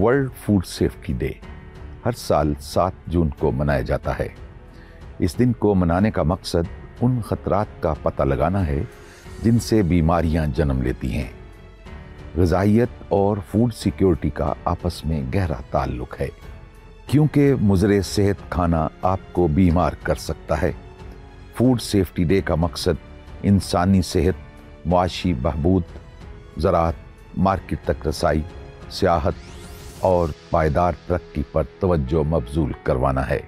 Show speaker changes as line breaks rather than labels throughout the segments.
World food safety day हर साल 7 जून को मनाया जाता है। इस दिन को मनाने का मकसद उन खतरात का पता लगाना है जिनसे बीमारियां जन्म लेती हैं। ग़िज़ाइयत और फूड सिक्योरिटी का आपस में गहरा ताल्लुक है, क्योंकि मुज़रे सेहत खाना आपको बीमार कर सकता है। फूड सेफ्टी डे का मकसद इंसानी सेहत, मुआशी बहबूद, ज़राअत, मार्केट तक रसाई, सियाहत और पायदार तरक्की पर तवज्जो मबजूल करवाना है।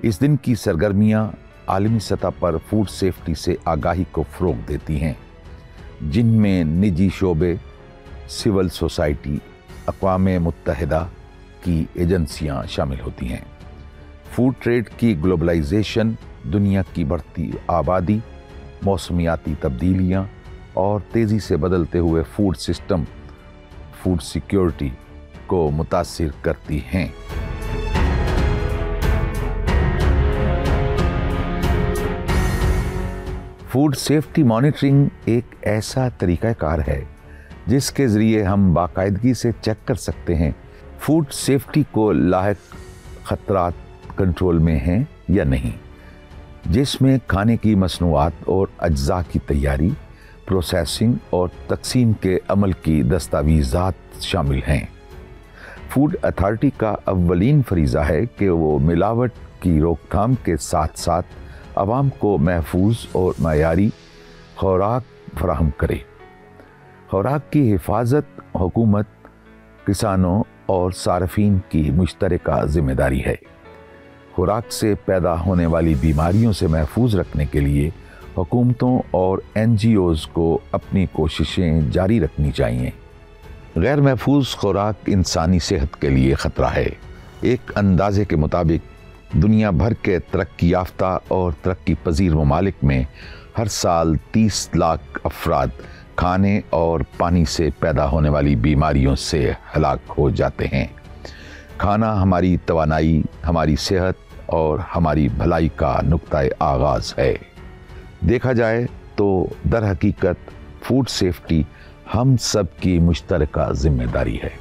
इस दिन की सरगर्मियाँ आलमी सतह पर फूड सेफ्टी से आगाही को फ़रोग़ देती हैं, जिनमें निजी शोबे, सिविल सोसाइटी, अक़वाम मुत्तहिदा की एजेंसियां शामिल होती हैं। फूड ट्रेड की ग्लोबलाइजेशन, दुनिया की बढ़ती आबादी, मौसमियाती तब्दीलियां और तेज़ी से बदलते हुए फूड सिस्टम फूड सिक्योरिटी को मुतासिर करती हैं। फूड सेफ्टी मॉनिटरिंग एक ऐसा तरीक़ाकार है जिसके ज़रिए हम बाकायदगी से चेक कर सकते हैं फूड सेफ्टी को लायक ख़तरात कंट्रोल में हैं या नहीं, जिसमें खाने की मसनूआत और अज्जा की तैयारी, प्रोसेसिंग और तकसीम के अमल की दस्तावेज़ात शामिल हैं। फूड अथॉरिटी का अव्वलीन फरीज़ा है कि वो मिलावट की रोकथाम के साथ साथ आवाम को महफूज और मयारी खुराक फराहम करे। खुराक की हिफाजत हुकूमत, किसानों और सार्फिन की मुश्तरका जिम्मेदारी है। खुराक से पैदा होने वाली बीमारियों से महफूज रखने के लिए हुकूमतों और NGOs को अपनी कोशिशें जारी रखनी चाहिए। गैर महफूज खुराक इंसानी सेहत के लिए ख़तरा है। एक अंदाजे के मुताबिक दुनिया भर के तरक्की याफ्ता और तरक्की पजीर ममालिक में हर साल 30 लाख अफराद खाने और पानी से पैदा होने वाली बीमारियों से हलाक हो जाते हैं। खाना हमारी तवानाई, हमारी सेहत और हमारी भलाई का नुक्ता आगाज़ है। देखा जाए तो दर हकीकत फूड सेफ्टी हम सब की मुश्तरका जिम्मेदारी है।